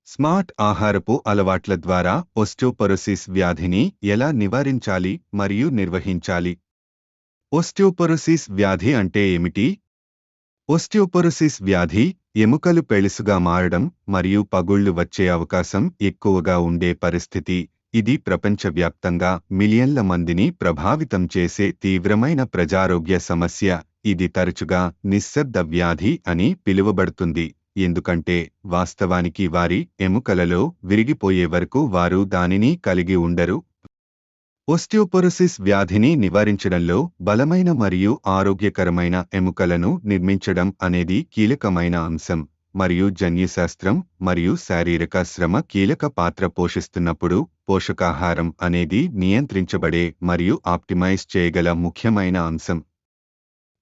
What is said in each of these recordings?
Smart ఆహారపు అలవాట్ల ద్వారా ఓస్టియోపొరోసిస్ వ్యాధిని ఎలా నివారించాలి మరియు నిర్వహించాలి? ఓస్టియోపొరోసిస్ వ్యాధి అంటే ఏమిటి? ఓస్టియోపొరోసిస్ వ్యాధి ఎముకలు పెళుసుగా మారడం మరియు పగుళ్లు వచ్చే అవకాశం ఎక్కువగా ఉండే పరిస్థితి. ఇది ప్రపంచవ్యాప్తంగా మిలియన్ల మందిని ప్రభావితం చేసే తీవ్రమైన ప్రజారోగ్య సమస్య. ఇది తరచుగా నిశ్శబ్ద వ్యాధి అని పిలువబడుతుంది, ఎందుకంటే వాస్తవానికి వారి ఎముకలలో విరిగిపోయే వరకు వారు దానిని కలిగి ఉండరు. ఓస్టియోపొరోసిస్ వ్యాధిని నివారించడంలో బలమైన మరియు ఆరోగ్యకరమైన ఎముకలను నిర్మించడం అనేది కీలకమైన అంశం, మరియు జన్యుశాస్త్రం మరియు శారీరక శ్రమ కీలక పాత్ర పోషిస్తున్నప్పుడు పోషకాహారం అనేది నియంత్రించబడే మరియు ఆప్టిమైజ్ చేయగల ముఖ్యమైన అంశం.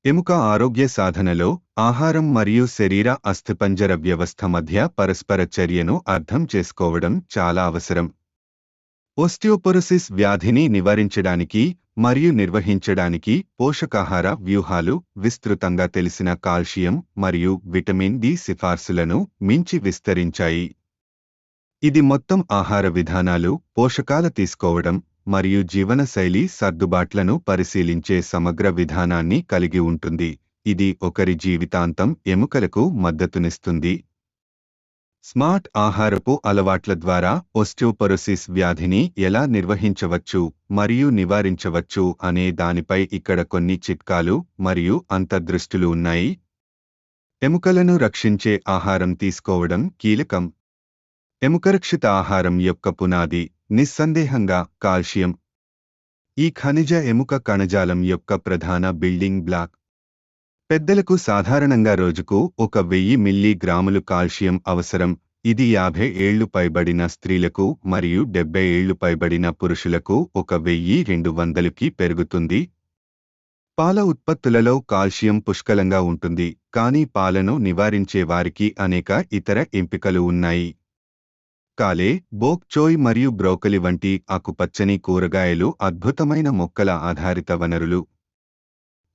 ఎముక ఆరోగ్య సాధనలో ఆహారం మరియు శరీర అస్థిపంజర వ్యవస్థ మధ్య పరస్పర చర్యను అర్థం చేసుకోవడం చాలా అవసరం. ఓస్టియోపొరోసిస్ వ్యాధిని నివారించడానికి మరియు నిర్వహించడానికి పోషకాహార వ్యూహాలు విస్తృతంగా తెలిసిన కాల్షియం మరియు విటమిన్ డి సిఫార్సులను మించి విస్తరించాయి. ఇది మొత్తం ఆహార విధానాలు, పోషకాల తీసుకోవడం మరియు జీవనశైలి సర్దుబాట్లను పరిశీలించే సమగ్ర విధానాన్ని కలిగి ఉంటుంది. ఇది ఒకరి జీవితాంతం ఎముకలకు మద్దతునిస్తుంది. స్మార్ట్ ఆహారపు అలవాట్ల ద్వారా ఓస్టియోపొరోసిస్ వ్యాధిని ఎలా నిర్వహించవచ్చు మరియు నివారించవచ్చు అనే దానిపై ఇక్కడ కొన్ని చిట్కాలు మరియు అంతర్దృష్టులు ఉన్నాయి. ఎముకలను రక్షించే ఆహారం తీసుకోవడం కీలకం. ఎముకరక్షిత ఆహారం యొక్క పునాది నిస్సందేహంగా కాల్షియం. ఈ ఖనిజ ఎముక కణజాలం యొక్క ప్రధాన బిల్డింగ్ బ్లాక్. పెద్దలకు సాధారణంగా రోజుకు 1000 మిల్లీగ్రాములు కాల్షియం అవసరం. ఇది 50 ఏళ్లు పైబడిన స్త్రీలకు మరియు 70 ఏళ్లు పైబడిన పురుషులకు 1200కి పెరుగుతుంది. పాల ఉత్పత్తులలో కాల్షియం పుష్కలంగా ఉంటుంది, కానీ పాలను నివారించే వారికి అనేక ఇతర ఎంపికలు ఉన్నాయి. కాలే, బోక్ చోయ్ మరియు బ్రోకలి వంటి ఆకుపచ్చని కూరగాయలు అద్భుతమైన మొక్కల ఆధారిత వనరులు.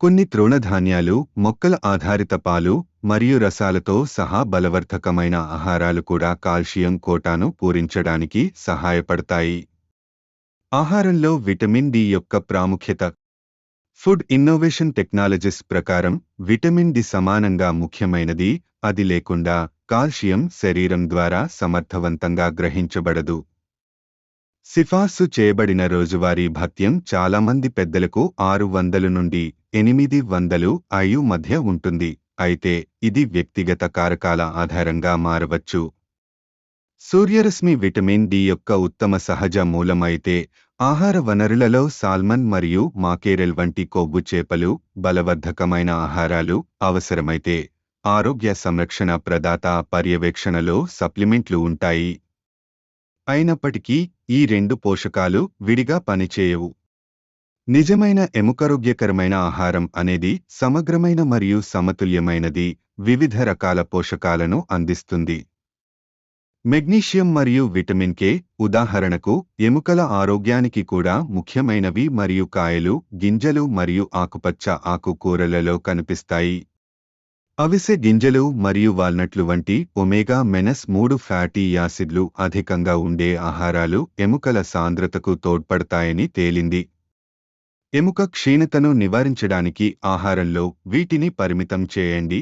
కొన్ని తృణధాన్యాలు, మొక్కల ఆధారిత పాలు మరియు రసాలతో సహా బలవర్ధకమైన ఆహారాలు కూడా కాల్షియం కోటాను పూరించడానికి సహాయపడతాయి. ఆహారంలో విటమిన్ డి యొక్క ప్రాముఖ్యత. ఫుడ్ ఇన్నోవేషన్ టెక్నాలజీస్ ప్రకారం విటమిన్ డి సమానంగా ముఖ్యమైనది. అది లేకుండా కాల్షియం శరీరం ద్వారా సమర్థవంతంగా గ్రహించబడదు. సిఫార్సు చేయబడిన రోజువారీ భత్యం చాలామంది పెద్దలకు 600 నుండి 800 IU మధ్య ఉంటుంది, అయితే ఇది వ్యక్తిగత కారకాల ఆధారంగా మారవచ్చు. సూర్యరశ్మి విటమిన్ డి యొక్క ఉత్తమ సహజ మూలం అయితే, ఆహార వనరులలో సాల్మన్ మరియు మాకేరెల్ వంటి కొవ్వు చేపలు, బలవర్ధకమైన ఆహారాలు అవసరమైతే ఆరోగ్య సంరక్షణ ప్రదాత పర్యవేక్షణలో సప్లిమెంట్లు ఉంటాయి. అయినప్పటికీ ఈ రెండు పోషకాలు విడిగా పనిచేయవు. నిజమైన ఎముకారోగ్యకరమైన ఆహారం అనేది సమగ్రమైన మరియు సమతుల్యమైనది, వివిధ రకాల పోషకాలను అందిస్తుంది. మెగ్నీషియం మరియు విటమిన్ కే ఉదాహరణకు ఎముకల ఆరోగ్యానికి కూడా ముఖ్యమైనవి మరియు కాయలు, గింజలు మరియు ఆకుపచ్చ ఆకుకూరలలో కనిపిస్తాయి. అవిసె గింజలు మరియు వాల్నట్లు వంటి ఒమేగా-3 ఫ్యాటీ యాసిడ్లు అధికంగా ఉండే ఆహారాలు ఎముకల సాంద్రతకు తోడ్పడతాయని తేలింది. ఎముక క్షీణతను నివారించడానికి ఆహారంలో వీటిని పరిమితం చేయండి.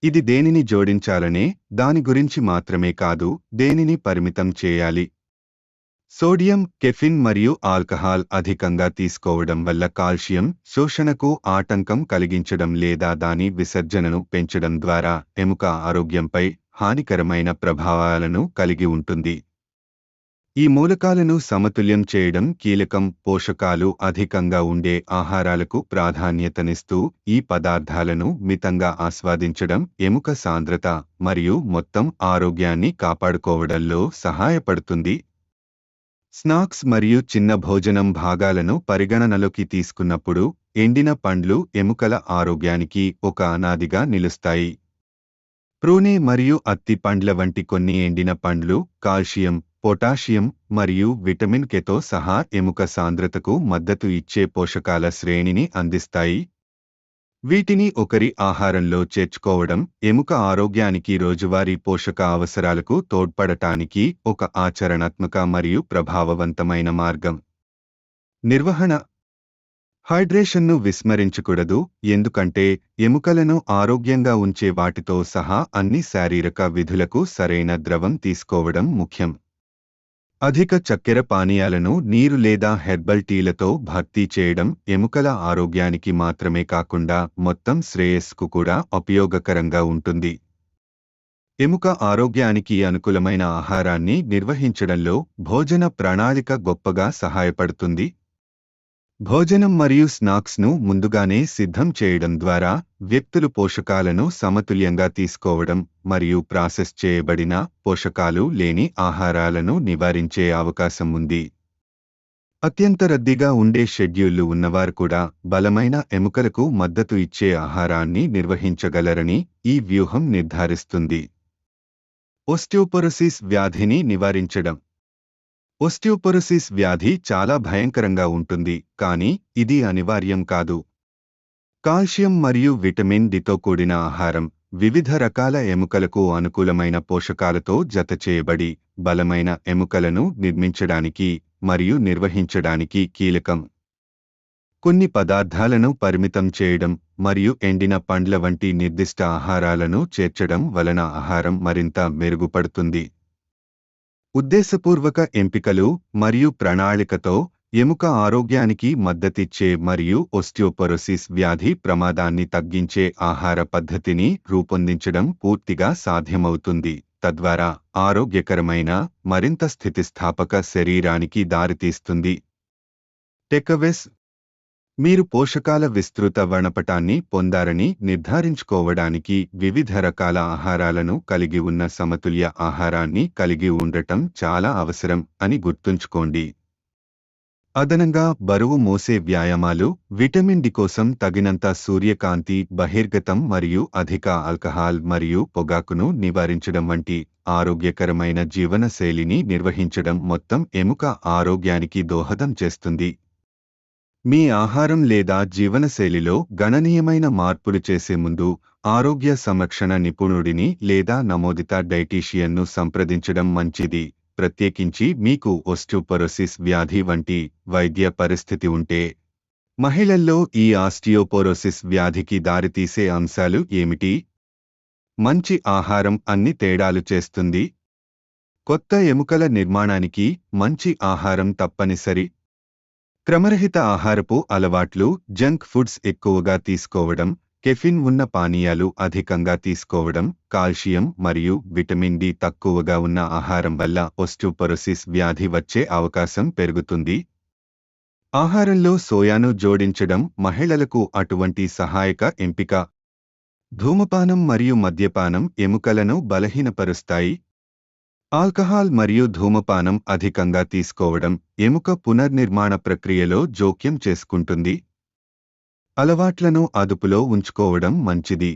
ఇది దేనిని జోడించాలనే దాని గురించి మాత్రమే కాదు, దేనిని పరిమితం చేయాలి. సోడియం, కెఫిన్ మరియు ఆల్కహాల్ అధికంగా తీసుకోవడం వల్ల కాల్షియం శోషణకు ఆటంకం కలిగించడం లేదా దాని విసర్జనను పెంచడం ద్వారా ఎముక ఆరోగ్యంపై హానికరమైన ప్రభావాలను కలిగి ఉంటుంది. ఈ మూలకాలను సమతుల్యం చేయడం కీలకం. పోషకాలు అధికంగా ఉండే ఆహారాలకు ప్రాధాన్యతనిస్తూ ఈ పదార్థాలను మితంగా ఆస్వాదించడం ఎముక సాంద్రత మరియు మొత్తం ఆరోగ్యాన్ని కాపాడుకోవడంలో సహాయపడుతుంది. స్నాక్స్ మరియు చిన్న భోజనం భాగాలను పరిగణనలోకి తీసుకున్నప్పుడు ఎండిన పండ్లు ఎముకల ఆరోగ్యానికి ఒక అనాదిగా నిలుస్తాయి. ప్రూనే మరియు అత్తి పండ్ల వంటి కొన్ని ఎండిన పండ్లు కాల్షియం, పొటాషియం మరియు విటమిన్ కెతో సహా ఎముక సాంద్రతకు మద్దతు ఇచ్చే పోషకాల శ్రేణిని అందిస్తాయి. వీటిని ఒకరి ఆహారంలో చేర్చుకోవడం ఎముక ఆరోగ్యానికి రోజువారీ పోషక అవసరాలకు తోడ్పడటానికి ఒక ఆచరణాత్మక మరియు ప్రభావవంతమైన మార్గం. నిర్వహణ. హైడ్రేషన్ను విస్మరించకూడదు, ఎందుకంటే ఎముకలను ఆరోగ్యంగా ఉంచే వాటితో సహా అన్ని శారీరక విధులకు సరైన ద్రవం తీసుకోవడం ముఖ్యం. అధిక చక్కెర పానీయాలను నీరు లేదా హెర్బల్ టీలతో భర్తీ చేయడం ఎముకల ఆరోగ్యానికి మాత్రమే కాకుండా మొత్తం శ్రేయస్సుకు కూడా ఉపయోగకరంగా ఉంటుంది. ఎముక ఆరోగ్యానికి అనుకూలమైన ఆహారాన్ని నిర్వహించడంలో భోజన ప్రణాళిక గొప్పగా సహాయపడుతుంది. భోజనం మరియు స్నాక్స్ను ముందుగానే సిద్ధం చేయడం ద్వారా వ్యక్తులు పోషకాలను సమతుల్యంగా తీసుకోవడం మరియు ప్రాసెస్ చేయబడిన పోషకాలు లేని ఆహారాలను నివారించే అవకాశం ఉంది. అత్యంత రద్దీగా ఉండే షెడ్యూళ్లు ఉన్నవారు కూడా బలమైన ఎముకలకు మద్దతు ఇచ్చే ఆహారాన్ని నిర్వహించగలరని ఈ వ్యూహం నిర్ధారిస్తుంది. ఓస్టియోపొరోసిస్ వ్యాధిని నివారించడం. ఓస్టియోపొరోసిస్ వ్యాధి చాలా భయంకరంగా ఉంటుంది, కానీ ఇది అనివార్యం కాదు. కాల్షియం మరియు విటమిన్ డితో కూడిన ఆహారం వివిధ రకాల ఎముకలకు అనుకూలమైన పోషకాలతో జతచేయబడి బలమైన ఎముకలను నిర్మించడానికి మరియు నిర్వహించడానికి కీలకం. కొన్ని పదార్థాలను పరిమితం చేయడం మరియు ఎండిన పండ్ల వంటి నిర్దిష్ట ఆహారాలను చేర్చడం వలన ఆహారం మరింత మెరుగుపడుతుంది. ఉద్దేశపూర్వక ఎంపికలు మరియు ప్రణాళికతో ఎముక ఆరోగ్యానికి మద్దతిచ్చే మరియు ఓస్టియోపొరోసిస్ వ్యాధి ప్రమాదాన్ని తగ్గించే ఆహార పద్ధతిని రూపొందించడం పూర్తిగా సాధ్యమవుతుంది, తద్వారా ఆరోగ్యకరమైన మరింత స్థితిస్థాపక శరీరానికి దారితీస్తుంది. టేక్అవేస్. మీరు పోషకాల విస్తృత వర్ణపటాన్ని పొందారని నిర్ధారించుకోవడానికి వివిధ రకాల ఆహారాలను కలిగి ఉన్న సమతుల్య ఆహారాన్ని కలిగి ఉండటం చాలా అవసరం అని గుర్తుంచుకోండి. అదనంగా బరువు మోసే వ్యాయామాలు, విటమిన్ డి కోసం తగినంత సూర్యకాంతి బహిర్గతం మరియు అధిక ఆల్కహాల్ మరియు పొగాకును నివారించడం వంటి ఆరోగ్యకరమైన జీవనశైలిని నిర్వహించడం మొత్తం ఎముక ఆరోగ్యానికి దోహదం చేస్తుంది. మీ ఆహారం లేదా జీవనశైలిలో గణనీయమైన మార్పులు చేసే ముందు ఆరోగ్య సంరక్షణ నిపుణుడిని లేదా నమోదిత డైటీషియన్ను సంప్రదించడం మంచిది, ప్రత్యేకించి మీకు ఓస్టియోపొరోసిస్ వ్యాధి వంటి వైద్య పరిస్థితి ఉంటే. మహిళల్లో ఈ ఆస్టియోపోరోసిస్ వ్యాధికి దారితీసే అంశాలు ఏమిటి? మంచి ఆహారం అన్ని తేడాలు చేస్తుంది. కొత్త ఎముకల నిర్మాణానికి మంచి ఆహారం తప్పనిసరి. క్రమరహిత ఆహారపు అలవాట్లు, జంక్ ఫుడ్స్ ఎక్కువగా తీసుకోవడం, కెఫిన్ ఉన్న పానీయాలు అధికంగా తీసుకోవడం, కాల్షియం మరియు విటమిన్ డి తక్కువగా ఉన్న ఆహారం వల్ల ఓస్టియోపొరోసిస్ వ్యాధి వచ్చే అవకాశం పెరుగుతుంది. ఆహారంలో సోయాను జోడించడం మహిళలకు అటువంటి సహాయక ఎంపిక. ధూమపానం మరియు మద్యపానం ఎముకలను బలహీనపరుస్తాయి. ఆల్కహాల్ మరియు ధూమపానం అధికంగా తీసుకోవడం ఎముక పునర్నిర్మాణ ప్రక్రియలో జోక్యం చేసుకుంటుంది. అలవాట్లను అదుపులో ఉంచుకోవడం మంచిది.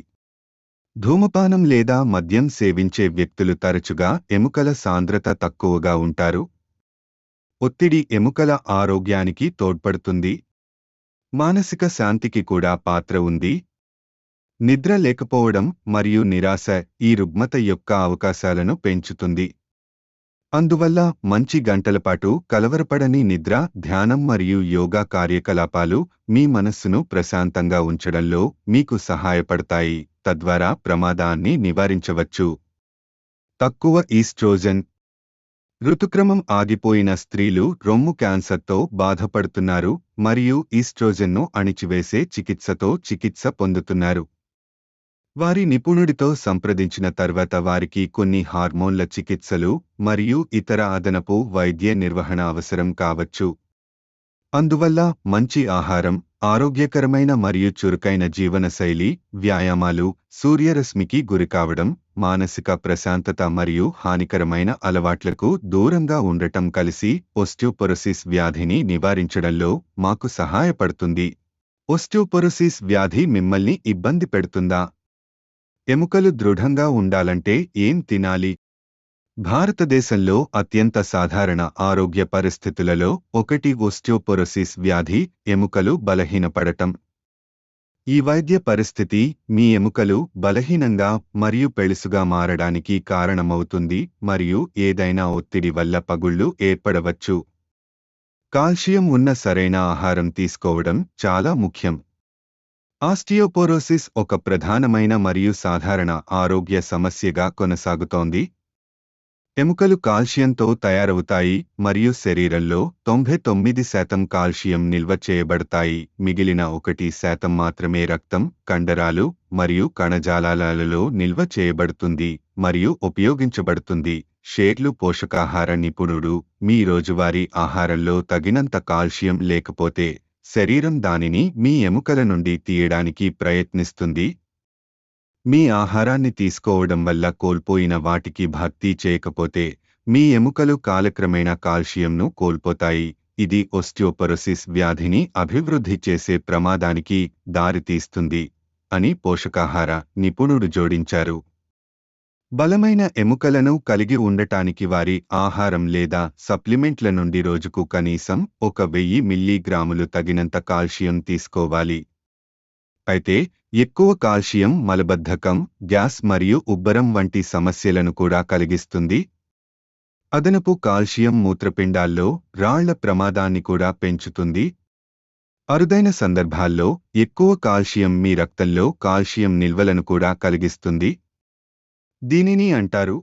ధూమపానం లేదా మద్యం సేవించే వ్యక్తులు తరచుగా ఎముకల సాంద్రత తక్కువగా ఉంటారు. ఒత్తిడి ఎముకల ఆరోగ్యానికి తోడ్పడుతుంది. మానసిక శాంతికి కూడా పాత్ర ఉంది. నిద్ర లేకపోవడం మరియు నిరాశ ఈ రుగ్మత యొక్క అవకాశాలను పెంచుతుంది. అందువల్ల మంచి గంటలపాటు కలవరపడని నిద్ర, ధ్యానం మరియు యోగా కార్యకలాపాలు మీ మనస్సును ప్రశాంతంగా ఉంచడంలో మీకు సహాయపడతాయి, తద్వారా ప్రమాదాన్ని నివారించవచ్చు. తక్కువ ఈస్ట్రోజెన్. ఋతుక్రమం ఆగిపోయిన స్త్రీలు రొమ్ము క్యాన్సర్తో బాధపడుతున్నారు మరియు ఈస్ట్రోజెన్ను అణిచివేసే చికిత్సతో చికిత్స పొందుతున్నారు. వారి నిపుణుడితో సంప్రదించిన తర్వాత వారికి కొన్ని హార్మోన్ల చికిత్సలు మరియు ఇతర అదనపు వైద్య నిర్వహణ అవసరం కావచ్చు. అందువల్ల మంచి ఆహారం, ఆరోగ్యకరమైన మరియు చురుకైన జీవనశైలి, వ్యాయామాలు, సూర్యరశ్మికి గురికావడం, మానసిక ప్రశాంతత మరియు హానికరమైన అలవాట్లకు దూరంగా ఉండటం కలిసి ఓస్టియోపొరోసిస్ వ్యాధిని నివారించడంలో మాకు సహాయపడుతుంది. ఓస్టియోపొరోసిస్ వ్యాధి మిమ్మల్ని ఇబ్బంది పెడుతుందా? ఎముకలు దృఢంగా ఉండాలంటే ఏం తినాలి? భారతదేశంలో అత్యంత సాధారణ ఆరోగ్య పరిస్థితులలో ఒకటి ఓస్టియోపొరోసిస్ వ్యాధి, ఎముకలు బలహీనపడటం. ఈ వైద్య పరిస్థితి మీ ఎముకలు బలహీనంగా మరియు పెళుసుగా మారడానికి కారణమవుతుంది మరియు ఏదైనా ఒత్తిడి వల్ల పగుళ్లు ఏర్పడవచ్చు. కాల్షియం ఉన్న సరైన ఆహారం తీసుకోవడం చాలా ముఖ్యం. ఆస్టియోపోరోసిస్ ఒక ప్రధానమైన మరియు సాధారణ ఆరోగ్య సమస్యగా కొనసాగుతోంది. ఎముకలు కాల్షియంతో తయారవుతాయి మరియు శరీరంలో 99% కాల్షియం నిల్వ చేయబడతాయి. మిగిలిన 1% మాత్రమే రక్తం, కండరాలు మరియు కణజాలాలలో నిల్వ చేయబడుతుంది మరియు ఉపయోగించబడుతుంది. షేర్లు పోషకాహార నిపుణుడు మీ రోజువారీ ఆహారంలో తగినంత కాల్షియం లేకపోతే శరీరం దానిని మీ ఎముకల నుండి తీయడానికి ప్రయత్నిస్తుంది. మీ ఆహారాన్ని తీసుకోవడం వల్ల కోల్పోయిన వాటికి భర్తీ చేయకపోతే మీ ఎముకలు కాలక్రమేణా కాల్షియంను కోల్పోతాయి. ఇది ఓస్టియోపొరోసిస్ వ్యాధిని అభివృద్ధి చేసే ప్రమాదానికి దారితీస్తుంది అని పోషకాహార నిపుణుడు జోడించారు. బలమైన ఎముకలను కలిగి ఉండటానికి వారి ఆహారం లేదా సప్లిమెంట్ల నుండి రోజుకు కనీసం 1000 మిల్లీగ్రాములు తగినంత కాల్షియం తీసుకోవాలి. అయితే ఎక్కువ కాల్షియం మలబద్ధకం, గ్యాస్ మరియు ఉబ్బరం వంటి సమస్యలను కూడా కలిగిస్తుంది. అదనపు కాల్షియం మూత్రపిండాల్లో రాళ్ల ప్రమాదాన్ని కూడా పెంచుతుంది. అరుదైన సందర్భాల్లో ఎక్కువ కాల్షియం మీ రక్తంలో కాల్షియం నిల్వలను కూడా కలిగిస్తుంది. దీనిని అంటారు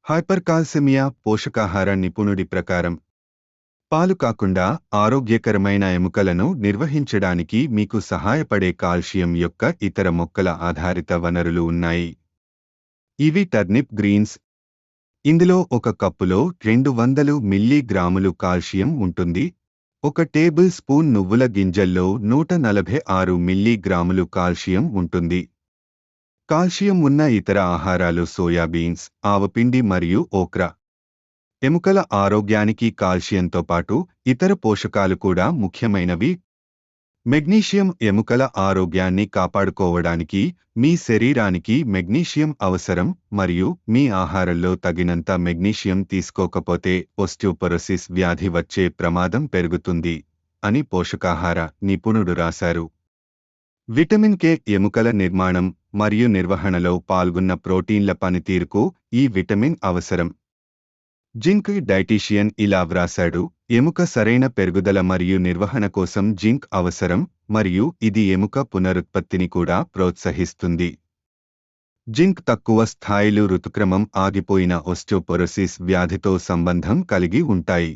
హైపర్కాల్సెమియా. పోషకాహార నిపుణుడి ప్రకారం పాలు కాకుండా ఆరోగ్యకరమైన ఎముకలను నిర్వహించడానికి మీకు సహాయపడే కాల్షియం యొక్క ఇతర మొక్కల ఆధారిత వనరులు ఉన్నాయి. ఇవి టర్నిప్ గ్రీన్స్. ఇందులో ఒక కప్పులో 200 మిల్లీగ్రాములు కాల్షియం ఉంటుంది. 1 టేబుల్ స్పూన్ నువ్వుల గింజల్లో 146 మిల్లీగ్రాములు కాల్షియం ఉంటుంది. కాల్షియం ఉన్న ఇతర ఆహారాలు సోయాబీన్స్, ఆవపిండి మరియు ఓక్రా. ఎముకల ఆరోగ్యానికి కాల్షియంతో పాటు ఇతర పోషకాలు కూడా ముఖ్యమైనవి. మెగ్నీషియం. ఎముకల ఆరోగ్యాన్ని కాపాడుకోవడానికి మీ శరీరానికి మెగ్నీషియం అవసరం మరియు మీ ఆహారంలో తగినంత మెగ్నీషియం తీసుకోకపోతే ఓస్టియోపొరోసిస్ వ్యాధి వచ్చే ప్రమాదం పెరుగుతుంది అని పోషకాహార నిపుణుడు రాశారు. Vitamin K. ఎముకల నిర్మాణం మరియు నిర్వహణలో పాల్గొన్న ప్రోటీన్ల పనితీరుకు ఈ విటమిన్ అవసరం. జింక్. డైటీషియన్ ఇలా వ్రాశాడు: ఎముక సరైన పెరుగుదల మరియు నిర్వహణ కోసం జింక్ అవసరం మరియు ఇది ఎముక పునరుత్పత్తిని కూడా ప్రోత్సహిస్తుంది. జింక్ తక్కువ స్థాయిలు ఋతుక్రమం ఆగిపోయిన ఓస్టియోపొరోసిస్ వ్యాధితో సంబంధం కలిగి ఉంటాయి.